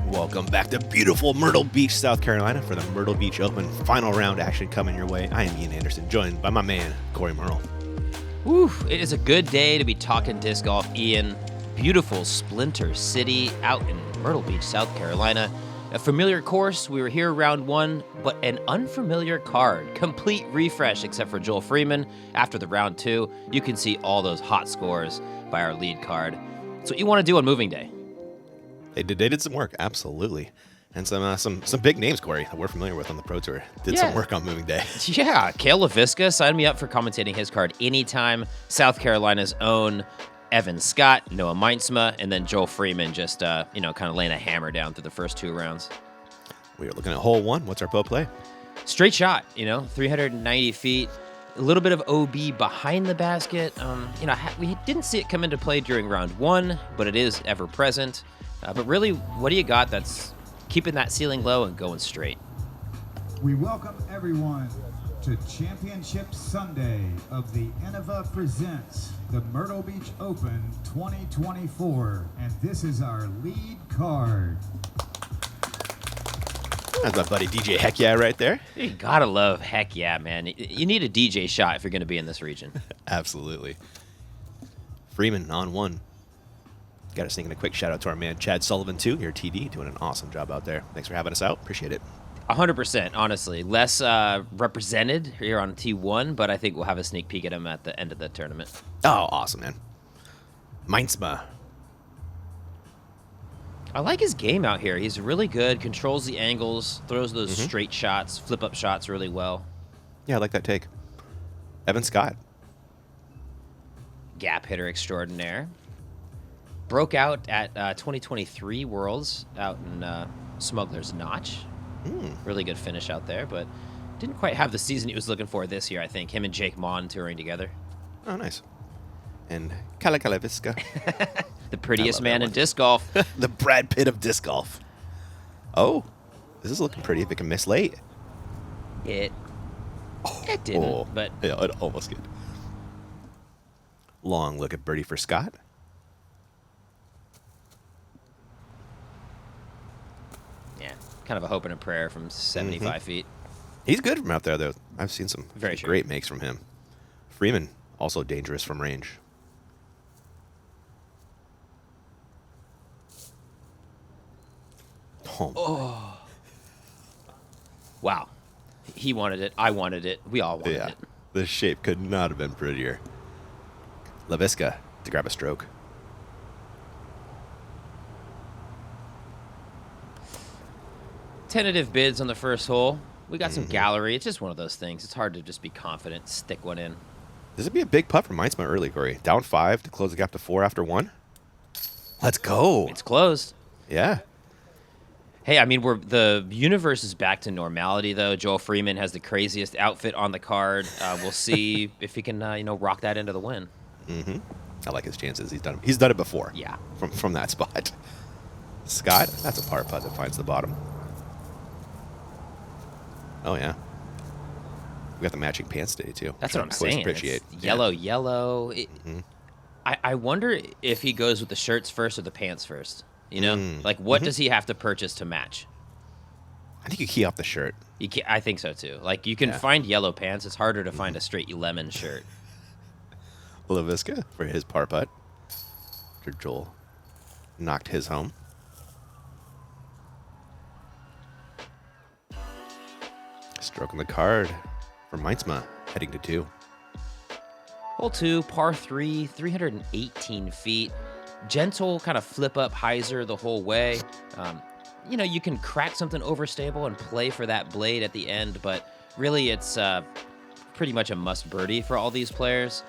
Welcome back to beautiful Myrtle Beach, South Carolina for the Myrtle Beach Open final round action coming your way. I am Ian Anderson, joined by my man, Corey Myrtle. Woo, it is a good day to be talking disc golf, Ian. Beautiful Splinter City out in Myrtle Beach, South Carolina. A familiar course, we were here round one, but an unfamiliar card. Complete refresh except for Joel Freeman. After the round two, you can see all those hot scores by our lead card. That's what you want to do on moving day. They did some work, absolutely. And some big names, Corey, that we're familiar with on the Pro Tour. Did some work on moving day. Yeah, Cale Leiviska signed me up for commentating his card anytime. South Carolina's own Evan Scott, Noah Meinstma, and then Joel Freeman just, kind of laying a hammer down through the first two rounds. We are looking at hole one. What's our bow play? Straight shot, 390 feet. A little bit of OB behind the basket. We didn't see it come into play during round one, but it is ever present. But really, what do you got that's keeping that ceiling low and going straight? We welcome everyone to Championship Sunday of the Innova Presents the Myrtle Beach Open 2024. And this is our lead card. That's my buddy DJ Heck Yeah right there. You gotta love Heck Yeah, man. You need a DJ shot if you're going to be in this region. Absolutely. Freeman on one. Got to sing in a quick shout out to our man Chad Sullivan, too. Your TD, doing an awesome job out there. Thanks for having us out. Appreciate it. 100%, honestly. Less represented here on T1, but I think we'll have a sneak peek at him at the end of the tournament. Oh, awesome, man. Meinstma. I like his game out here. He's really good, controls the angles, throws those straight shots, flip-up shots really well. Yeah, I like that take. Evan Scott. Gap hitter extraordinaire. Broke out at 2023 Worlds out in Smuggler's Notch. Really good finish out there, but didn't quite have the season he was looking for this year, I think. Him and Jake Mon touring together. Oh, nice. And Leiviska. The prettiest man in disc golf. The Brad Pitt of disc golf. Oh, this is looking pretty if it can miss late. It didn't, but... Yeah, it almost did. Long look at birdie for Scott. Yeah, kind of a hope and a prayer from 75 feet. He's good from out there, though. I've seen some Very great makes from him. Freeman, also dangerous from range. Oh. Wow. He wanted it. I wanted it. We all wanted it. The shape could not have been prettier. Leiviska to grab a stroke. Tentative bids on the first hole. We got some gallery. It's just one of those things. It's hard to just be confident, stick one in. This would be a big putt for Meinstma early, Corey. Down 5 to close the gap to 4 after 1. Let's go. It's closed. Yeah. Hey, I mean, the universe is back to normality, though. Joel Freeman has the craziest outfit on the card. We'll see if he can, rock that into the win. I like his chances. He's done it before. Yeah. From that spot. Scott, that's a par putt that finds the bottom. Oh, yeah. We got the matching pants today, too. That's what I'm saying. Appreciate. It's yellow. I wonder if he goes with the shirts first or the pants first. What does he have to purchase to match? I think you key off the shirt. I think so, too. You can find yellow pants. It's harder to find a straight lemon shirt. Leiviska for his par putt. After Joel knocked his home. Stroking the card for Meinstma, heading to 2. Hole 2, par 3, 318 feet. Gentle kind of flip-up hyzer the whole way. You can crack something overstable and play for that blade at the end, but really it's pretty much a must birdie for all these players.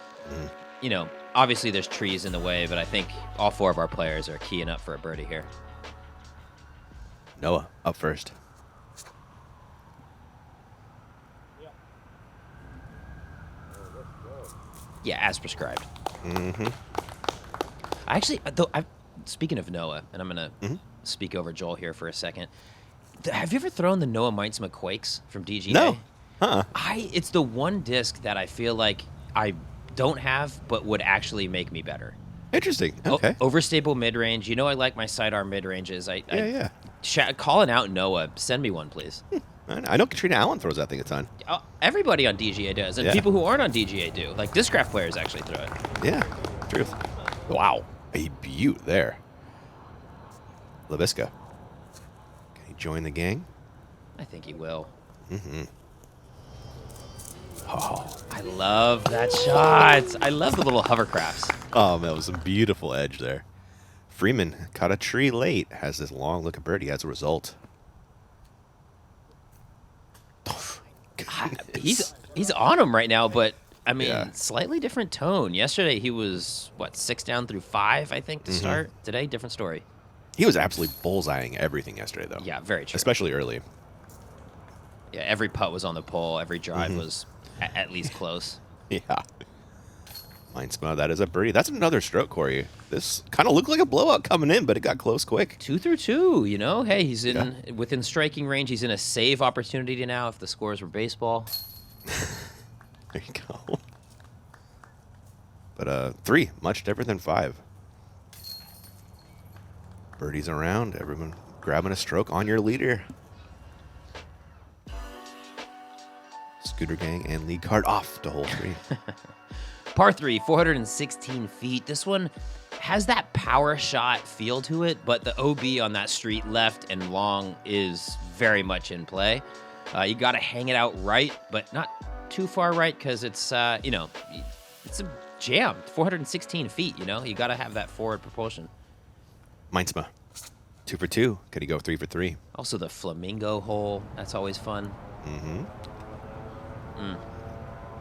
Obviously there's trees in the way, but I think all 4 of our players are keying up for a birdie here. Noah, up first. Yeah, as prescribed. Speaking of Noah, and I'm going to speak over Joel here for a second. Have you ever thrown the Noah Meinstma Quakes from DGA? No. It's the one disc that I feel like I don't have, but would actually make me better. Interesting. Okay. Overstable mid-range. I like my sidearm mid-ranges. I Calling out Noah. Send me one, please. I know Katrina Allen throws that thing a ton. Everybody on DGA does, and Yeah. people who aren't on DGA do. Like Discraft players actually throw it. Yeah, truth. Wow, a beaut there. Leiviska. Can he join the gang? I think he will. Mm-hmm. Oh, I love that shot. I love the little hovercrafts. oh man, that was a beautiful edge there. Freeman caught a tree late. Has this long look at birdie as a result. Oh, my goodness. He's on him right now, but I mean, Yeah. slightly different tone. Yesterday he was 6 down through 5, I think, to start. Today, different story. He was absolutely bullseyeing everything yesterday, though. Yeah, very true. Especially early. Yeah, every putt was on the pole. Every drive was at least close. Yeah. Meinstma, that is a birdie. That's another stroke, Corey. This kind of looked like a blowout coming in, but it got close quick. 2 through 2, you know? Hey, he's within striking range. He's in a save opportunity now if the scores were baseball. There you go. But 3, much different than 5. Birdies around, everyone grabbing a stroke on your leader. Scooter Gang and lead card off to hole 3. Par 3, 416 feet. This one has that power shot feel to it, but the OB on that street left and long is very much in play. You got to hang it out right, but not too far right because it's, it's a jam. 416 feet, you know? You got to have that forward propulsion. Meinstma, 2 for 2. Could he go 3 for 3? Also the flamingo hole. That's always fun. Mm-hmm.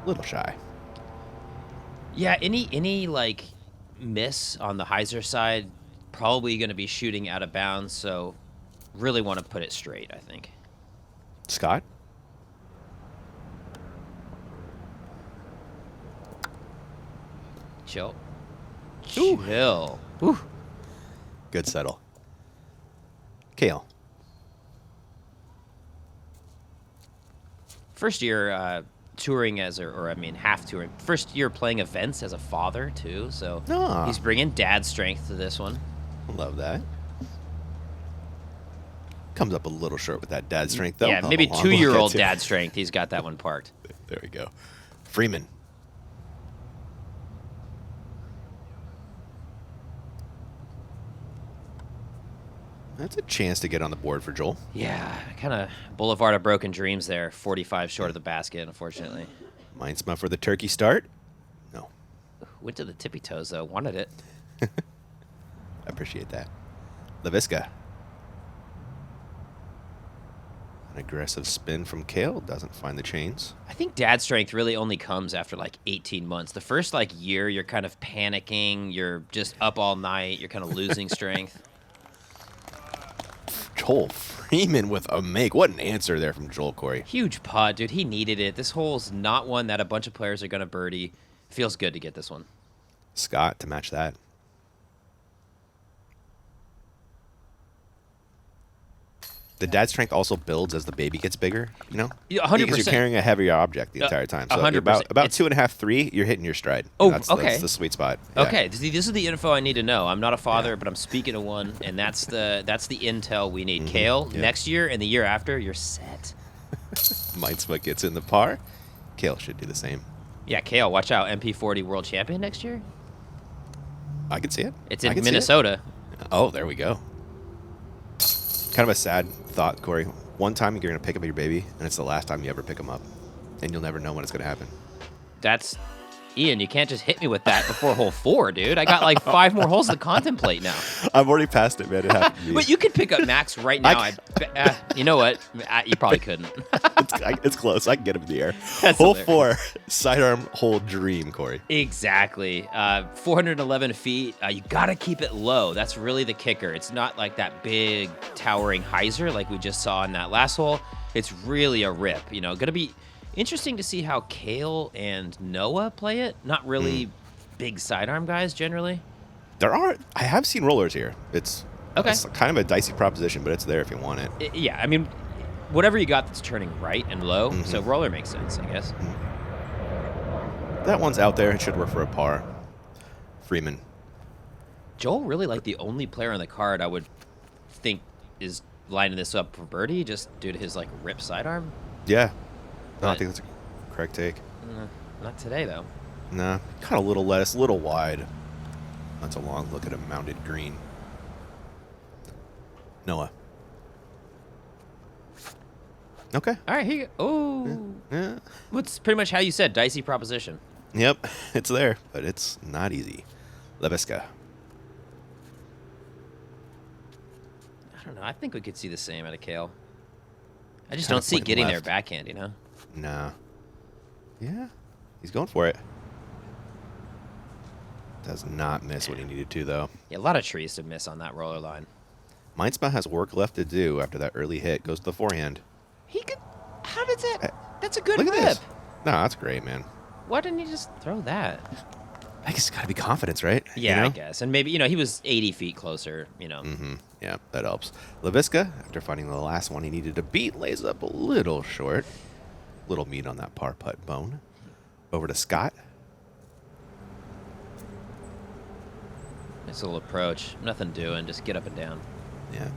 Little shy. Yeah, any like miss on the hyzer side, probably going to be shooting out of bounds. So, really want to put it straight, I think. Scott? Chill. Ooh. Chill. Ooh. Good settle. Kale. First year touring half touring. First year playing events as a father too. So Ah. he's bringing dad strength to this one. Love that. Comes up a little short with that dad strength, though. Yeah, I'll maybe have a long look 2-year-old at it. dad strength. He's got that one parked. There we go. Freeman. That's a chance to get on the board for Joel. Yeah, kind of Boulevard of Broken Dreams there. 45 short of the basket, unfortunately. Meinstma for the turkey start. No. Went to the tippy toes, though. Wanted it. I appreciate that. Leiviska. An aggressive spin from Kale. Doesn't find the chains. I think dad strength really only comes after 18 months. The first year, you're kind of panicking. You're just up all night. You're kind of losing strength. Joel Freeman with a make. What an answer there from Joel, Corey. Huge putt, dude. He needed it. This hole's not one that a bunch of players are going to birdie. Feels good to get this one. Scott to match that. The dad strength also builds as the baby gets bigger, you know? Yeah, 100%. Because you're carrying a heavier object the entire time. So 100%. about It's- 2.5, 3, you're hitting your stride. Oh, That's okay. the sweet spot. Yeah. Okay, this is the info I need to know. I'm not a father, but I'm speaking to one, and that's the intel we need. Kale, yeah. next year and the year after, you're set. Meinstma gets in the par. Kale should do the same. Yeah, Kale, watch out. MP40 world champion next year? I can see it. It's I in can see it. Minnesota. Oh, there we go. Kind of a sad thought, Corey. One time you're going to pick up your baby, and it's the last time you ever pick him up. And you'll never know when it's going to happen. That's Ian, you can't just hit me with that before hole 4, dude. I got 5 more holes to contemplate now. I've already passed it, man. It happened to me. But you could pick up Max right now. You know what? You probably couldn't. It's close. I can get him in the air. That's Hole hilarious. 4, sidearm hole dream, Corey. Exactly. 411 feet. You got to keep it low. That's really the kicker. It's not like that big towering hyzer like we just saw in that last hole. It's really a rip. Going to be interesting to see how Kale and Noah play it. Not really big sidearm guys generally. I have seen rollers here. It's Okay. It's kind of a dicey proposition, but it's there if you want it. Yeah, I mean, whatever you got that's turning right and low. So roller makes sense, I guess. That one's out there. It should work for a par. Freeman. Joel really the only player on the card I would think is lining this up for birdie just due to his like rip sidearm. Yeah. No, I But- think that's a correct take. Not today though. Nah, kind of a little less, a little wide. That's a long look at a mounted green. Noah. Okay. All right, here you go. Oh, Yeah. what's pretty much how you said, dicey proposition. Yep, it's there, but it's not easy. Leiviska. I don't know. I think we could see the same out of Kale. I just Kinda don't see pointing getting there left. backhand, you know? Nah. Yeah, he's going for it. Does not miss what he needed to, though. Yeah, a lot of trees to miss on that roller line. Meinstma has work left to do after that early hit. Goes to the forehand. He could. How does Hey, that? That's a good Look rip. at this. No, that's great, man. Why didn't he just throw that? I guess it's got to be confidence, right? Yeah, You know? I guess. And maybe, he was 80 feet closer, Yeah, that helps. Leiviska, after finding the last one he needed to beat, lays up a little short. Little meat on that par putt bone. Over to Scott. Nice little approach. Nothing doing. Just get up and down. Yeah.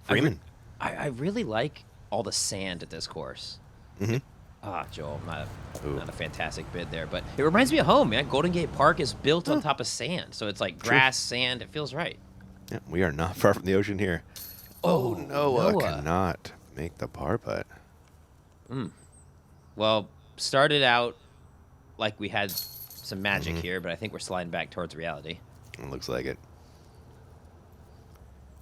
Freeman. I really like all the sand at this course. Mm-hmm. Joel, Ooh. not a fantastic bid there, but it reminds me of home, man. Golden Gate Park is built on top of sand, so it's like grass, sand. It feels right. Yeah, we are not far from the ocean here. Oh, Noah Noah. cannot make the par putt. Well, started out like we had some magic here, but I think we're sliding back towards reality. It looks like it.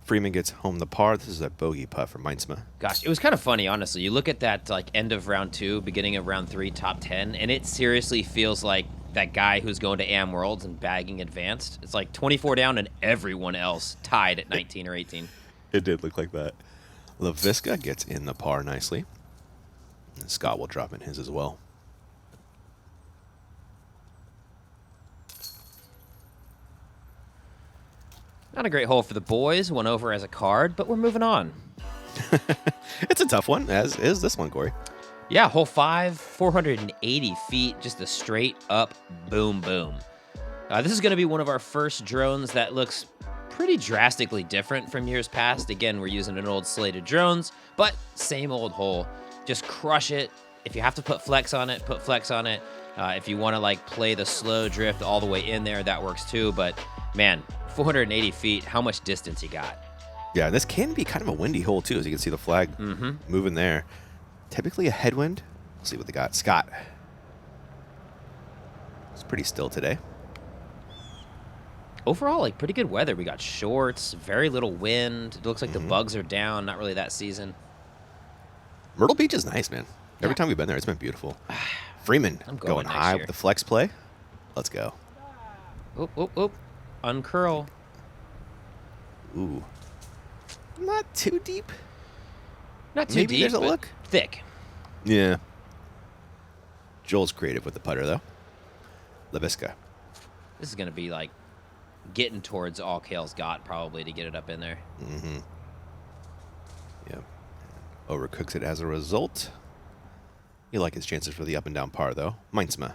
Freeman gets home the par. This is a bogey putt for Meinstma. Gosh, it was kind of funny, honestly. You look at that like end of round 2, beginning of round 3, top 10, and it seriously feels like that guy who's going to AM Worlds and bagging advanced. It's like 24 down and everyone else tied at 19 or 18. It did look like that. Leiviska gets in the par nicely. And Scott will drop in his as well. Not a great hole for the boys. Went over as a card, but we're moving on. It's a tough one, as is this one, Corey. Yeah, hole 5, 480 feet, just a straight up boom, boom. This is going to be one of our first drones that looks pretty drastically different from years past. Again, we're using an old slate of drones, but same old hole. Just crush it. If you have to put flex on it, put flex on it. If you want to like play the slow drift all the way in there, that works too. But man, 480 feet, how much distance you got? Yeah, this can be kind of a windy hole, too, as you can see the flag moving there. Typically a headwind. Let's see what they got. Scott. It's pretty still today. Overall, like pretty good weather. We got shorts, very little wind. It looks like the bugs are down. Not really that season. Myrtle Beach is nice, man. Every Yeah. time we've been there, it's been beautiful. Freeman I'm going next high year. with the flex play. Let's go. Oop, oop, oop. Uncurl. Ooh. Not too deep. Not too Maybe deep, there's a but look. thick. Yeah. Joel's creative with the putter, though. Leiviska. This is going to be like getting towards all Kale's got probably to get it up in there. Yep. Overcooks it as a result. You like his chances for the up and down par, though. Meinstma.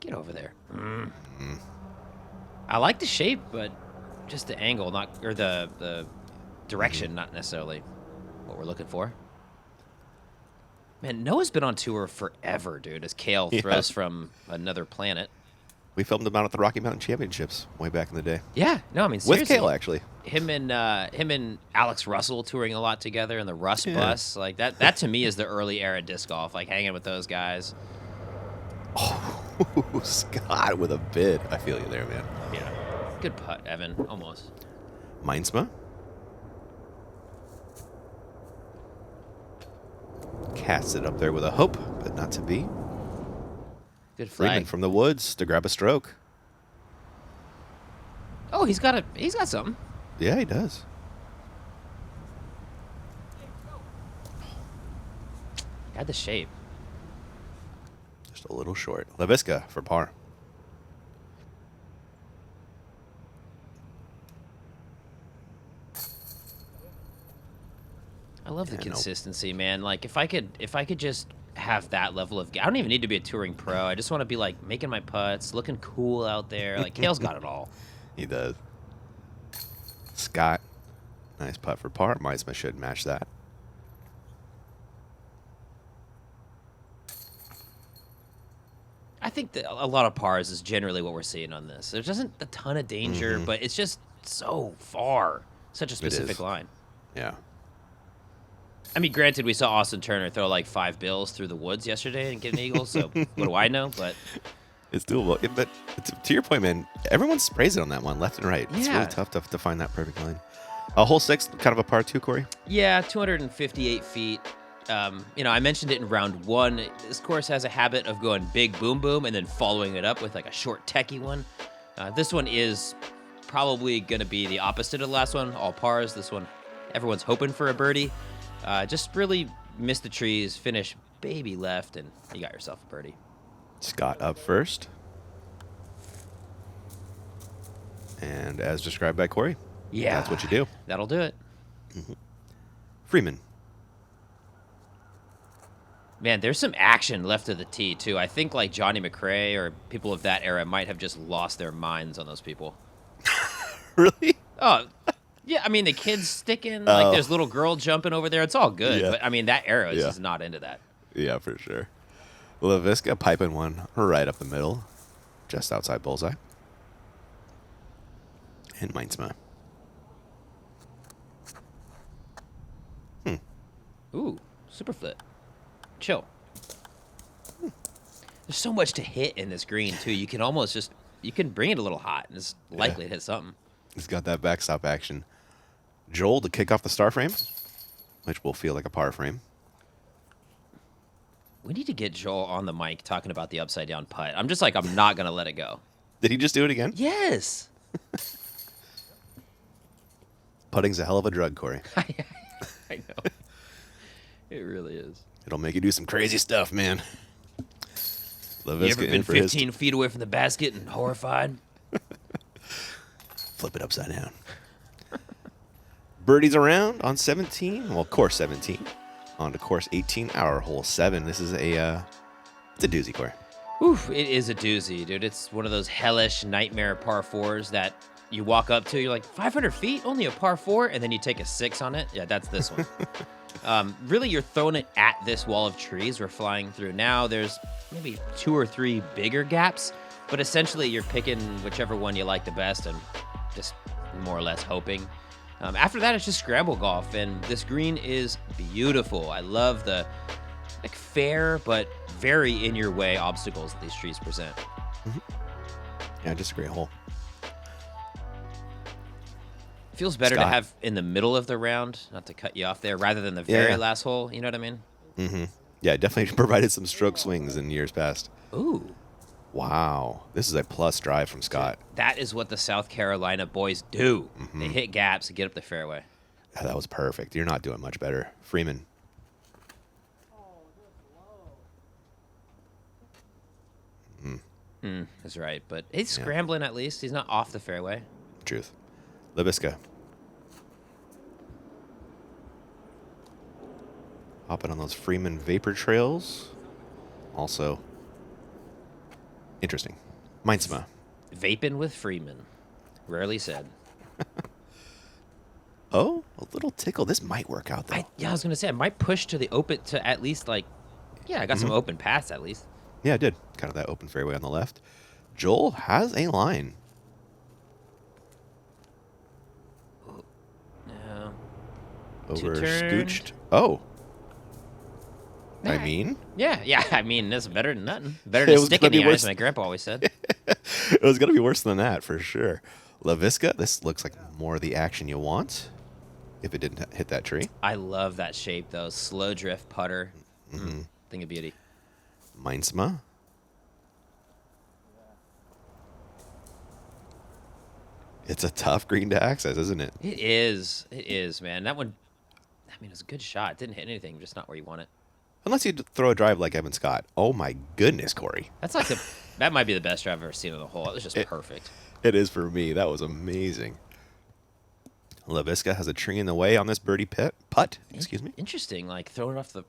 Get over there. I like the shape, but just the angle, or the direction, not necessarily what we're looking for. Man, Noah's been on tour forever, dude, as Kale Yeah. throws from another planet. We filmed him out at the Rocky Mountain Championships way back in the day. Yeah, no, I mean, With seriously. Kale, actually. Him and Alex Russell touring a lot together in the Russ Yeah. bus. Like that to me is the early era disc golf, like hanging with those guys. Oh, Scott with a bid. I feel you there, man. Yeah. Good putt, Evan. Almost. Meinstma. Casts it up there with a hope, but not to be. Good Freeman flag. from the woods to grab a stroke. Oh, he's got something. Yeah, he does. Had the shape. Just a little short. Leiviska for par. I love the Yeah, no. consistency, man. Like if I could just have that level of. I don't even need to be a touring pro. I just want to be like making my putts, looking cool out there. Like Kale's got it all. He does. Scott, nice putt for par. Meinstma should match that. I think that a lot of pars is generally what we're seeing on this. There isn't a ton of danger, but it's just so far. Such a specific line. Yeah. I mean, granted, we saw Austin Turner throw like 5 bills through the woods yesterday and get an eagle, so what do I know? But it's doable. But to your point, man, everyone sprays it on that one, left and right. It's really tough to find that perfect line. Hole 6, kind of a par 2, Corey? Yeah, 258 feet. I mentioned it in round 1. This course has a habit of going big boom boom and then following it up with like a short techie one. This one is probably going to be the opposite of the last one, all pars. This one, everyone's hoping for a birdie. Just really miss the trees, finish baby left, and you got yourself a birdie. Scott up first. And as described by Corey, that's what you do. That'll do it. Freeman. Man, there's some action left of the tee, too. I think like Johnny McRae or people of that era might have just lost their minds on those people. Really? Oh, yeah. I mean, the kids sticking, like there's little girl jumping over there. It's all good. Yeah. But, I mean, that era is just not into that. Yeah, for sure. Leiviska piping one right up the middle, just outside bullseye. And Meinstma. Ooh, super flip. Chill. There's so much to hit in this green, too. You can almost just, you can bring it a little hot, and it's likely to hit something. He's got that backstop action. Joel to kick off the star frame, which will feel like a par frame. We need to get Joel on the mic talking about the upside down putt. I'm just like, I'm not going to let it go. Did he just do it again? Yes. Putting's a hell of a drug, Corey. I know. It really is. It'll make you do some crazy stuff, man. You ever been 15 feet away from the basket and horrified? Flip it upside down. Birdies around on 17. Well, course 17. On to course 18, our hole 7. This is it's a doozy, Corey. Oof, it is a doozy, dude. It's one of those hellish nightmare par 4s that you walk up to, you're like, 500 feet? Only a par 4? And then you take a 6 on it? Yeah, that's this one. Really, you're throwing it at this wall of trees we're flying through now. There's maybe 2 or 3 bigger gaps, but essentially you're picking whichever one you like the best and just more or less hoping. After that, it's just scramble golf, and this green is beautiful. I love the fair but very in-your-way obstacles that these trees present. Yeah, just a great hole. Feels better to have in the middle of the round, not to cut you off there, rather than the very last hole. You know what I mean? Mm-hmm. Yeah, definitely provided some stroke swings in years past. Ooh. Wow. This is a plus drive from Scott. That is what the South Carolina boys do. They hit gaps and get up the fairway. Yeah, that was perfect. You're not doing much better. Freeman. That's right, but he's scrambling at least. He's not off the fairway. Truth. Leiviska. Hopping on those Freeman vapor trails. Also interesting. Meinstma. Vaping with Freeman. Rarely said. Oh, a little tickle. This might work out, though. I was going to say, I might push to the open to at least I got some open paths at least. Yeah, I did. Kind of that open fairway on the left. Joel has a line. Yeah. Over Two-turned. scooched. Oh. I mean? Yeah. I mean, that's better than nothing. Better It than was stick in gonna be the eyes, worse. my grandpa always said. It was going to be worse than that, for sure. Leiviska, this looks like more of the action you want if it didn't hit that tree. I love that shape, though. Slow drift putter. Thing of beauty. Meinstma. It's a tough green to access, isn't it? It is, man. That one, I mean, it was a good shot. It didn't hit anything, just not where you want it. Unless you throw a drive like Evan Scott. Oh, my goodness, Corey. That's like that might be the best drive I've ever seen on the hole. It was just perfect. It is for me. That was amazing. Leiviska has a tree in the way on this birdie putt. Excuse me. Interesting, like throwing it off the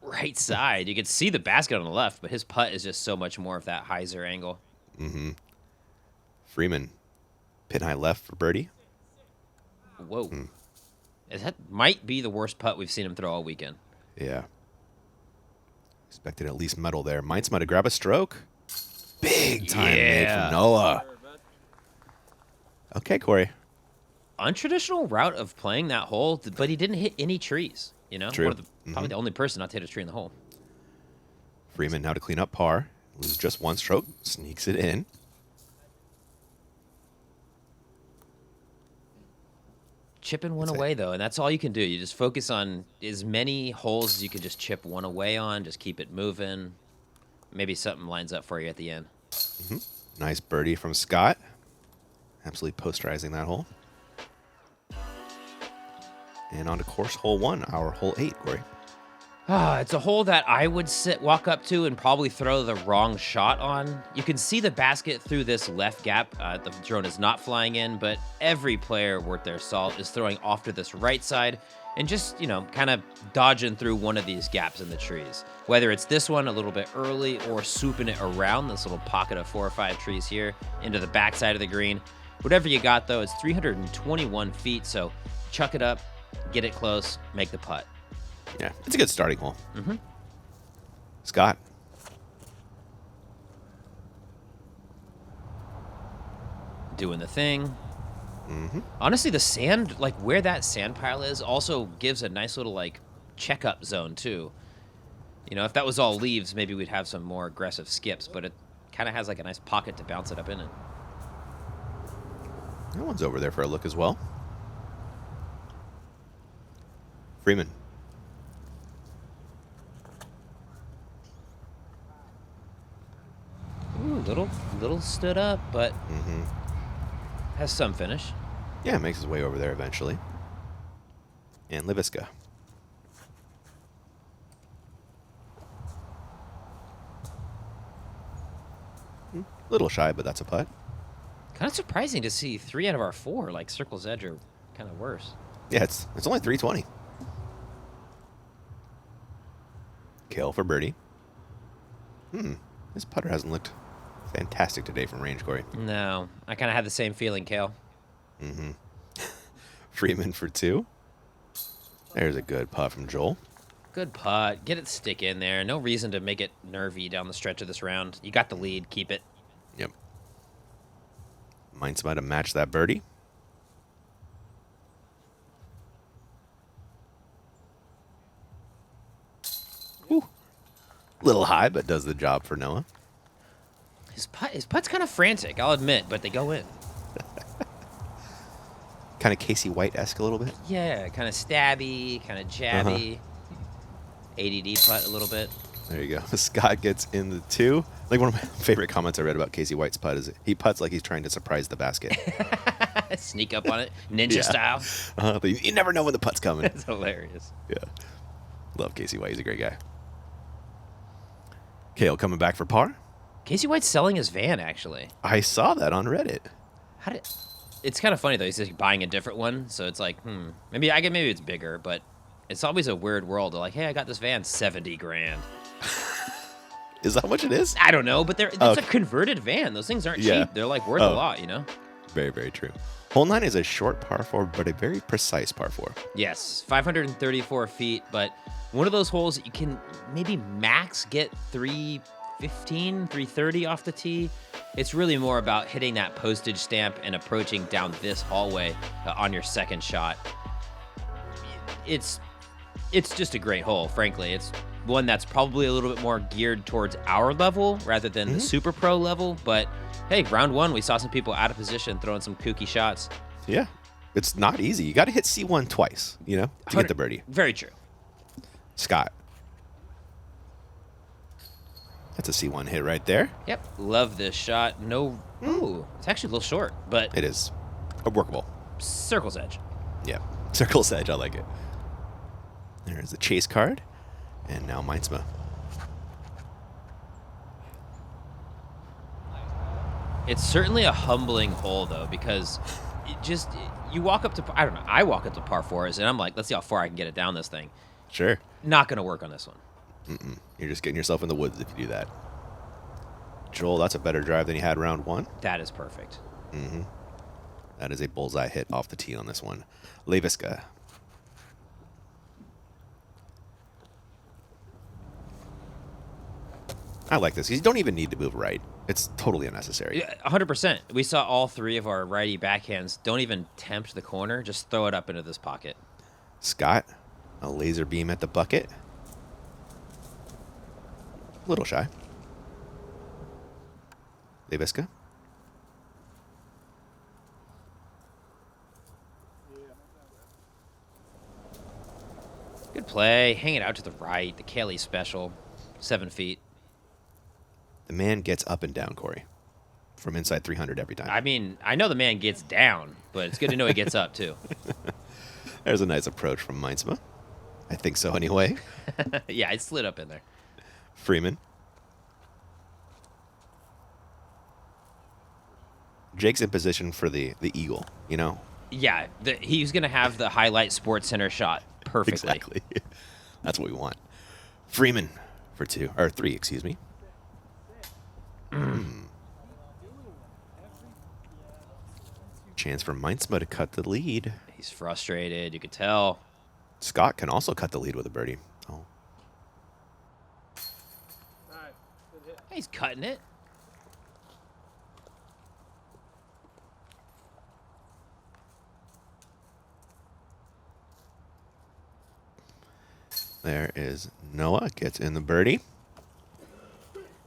right side. You can see the basket on the left, but his putt is just so much more of that hyzer angle. Mm-hmm. Freeman, pin high left for birdie. Whoa. That might be the worst putt we've seen him throw all weekend. Yeah. Expected at least medal there. Meinstma to grab a stroke. Big time made from Noah. Okay, Corey. Untraditional route of playing that hole, but he didn't hit any trees. You know, True. Probably the only person not to hit a tree in the hole. Freeman now to clean up par. Loses just one stroke. Sneaks it in. Chipping one away, though, and that's all you can do. You just focus on as many holes as you can just chip one away on. Just keep it moving. Maybe something lines up for you at the end. Nice birdie from Scott. Absolutely posterizing that hole. And on to course hole 1, our hole 8, Corey. It's a hole that I would walk up to and probably throw the wrong shot on. You can see the basket through this left gap. The drone is not flying in, but every player worth their salt is throwing off to this right side and just, kind of dodging through one of these gaps in the trees. Whether it's this one a little bit early or swooping it around this little pocket of 4 or 5 trees here into the backside of the green. Whatever you got, though, it's 321 feet, so chuck it up, get it close, make the putt. Yeah, it's a good starting hole. Scott. Doing the thing. Honestly, the sand, like where that sand pile is, also gives a nice little, checkup zone, too. If that was all leaves, maybe we'd have some more aggressive skips, but it kind of has, a nice pocket to bounce it up in it. That one's over there for a look as well. Freeman. Ooh, little stood up, but has some finish. Yeah, makes his way over there eventually. And Leiviska. Little shy, but that's a putt. Kind of surprising to see 3 out of our 4, circle's edge, are kind of worse. Yeah, it's only 320. Kale for birdie. This putter hasn't looked fantastic today from range, Corey. No, I kind of had the same feeling, Kale. Freeman for 2. There's a good putt from Joel. Good putt. Get it to stick in there. No reason to make it nervy down the stretch of this round. You got the lead. Keep it. Yep. Meinstma to match that birdie. Ooh. Little high, but does the job for Noah. His putt's kind of frantic, I'll admit, but they go in. Kind of Casey White-esque a little bit. Yeah, kind of stabby, kind of jabby. ADD putt a little bit. There you go. Scott gets in the 2. One of my favorite comments I read about Casey White's putt is he putts like he's trying to surprise the basket. Sneak up on it, ninja style. But you never know when the putt's coming. That's hilarious. Yeah. Love Casey White. He's a great guy. Kale coming back for par. Casey White's selling his van, actually. I saw that on Reddit. It's kind of funny, though. He's just buying a different one, so it's maybe it's bigger, but it's always a weird world. They're like, hey, I got this van, 70 grand. Is that how much it is? I don't know, but it's a converted van. Those things aren't cheap. They're worth a lot, Very, very true. Hole 9 is a short par 4, but a very precise par 4. Yes, 534 feet, but one of those holes that you can maybe max get 315, 330 off the tee. It's really more about hitting that postage stamp and approaching down this hallway on your second shot. It's just a great hole, frankly. It's one that's probably a little bit more geared towards our level rather than the super pro level. But hey, round 1, we saw some people out of position throwing some kooky shots. Yeah. It's not easy. You got to hit C1 twice, to get the birdie. Very true. Scott. That's a C1 hit right there. Yep. Love this shot. Ooh, it's actually a little short, but It is. Workable. circle's edge. Yeah. Circle's edge. I like it. There's the chase card. And now Meinstma. It's certainly a humbling hole, though, because you walk up to, I don't know, I walk up to par 4s, and I'm like, let's see how far I can get it down this thing. Sure. Not going to work on this one. You're just getting yourself in the woods if you do that. Joel, that's a better drive than you had round 1. That is perfect. That is a bullseye hit off the tee on this one. Leiviska. I like this. You don't even need to move right. It's totally unnecessary. Yeah, 100%. We saw all 3 of our righty backhands. Don't even tempt the corner. Just throw it up into this pocket. Scott, a laser beam at the bucket. A little shy. Leiviska. Good play. Hang it out to the right. The Kelly special. 7 feet. The man gets up and down, Corey, from inside 300 every time. I mean, I know the man gets down, but it's good to know he gets up, too. There's a nice approach from Meinstma. I think so anyway. Yeah, it slid up in there. Freeman. Jake's in position for the eagle, you know? Yeah, he's going to have the highlight Sports Center shot perfectly. Exactly. That's what we want. Freeman for 2, or 3, excuse me. Chance for Meinstma to cut the lead. He's frustrated. You could tell. Scott can also cut the lead with a birdie. Oh, He's cutting it. there is Noah. Gets in the birdie.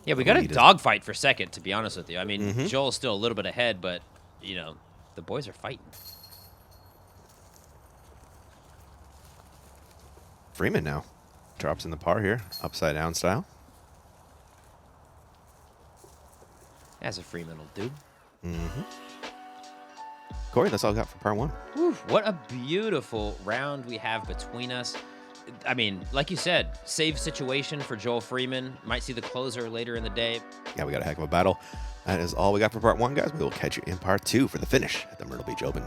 Yeah, we got a Lead is- dogfight for second, to be honest with you. I mean, Joel's still a little bit ahead, but, you know, the boys are fighting. Freeman now drops in the par here, upside down style. As a Freeman will do. Corey, that's all I got for par 1. Whew, what a beautiful round we have between us. I mean, like you said, save situation for Joel Freeman. Might see the closer later in the day. Yeah, we got a heck of a battle. That is all we got for part 1, guys. We will catch you in part 2 for the finish at the Myrtle Beach Open.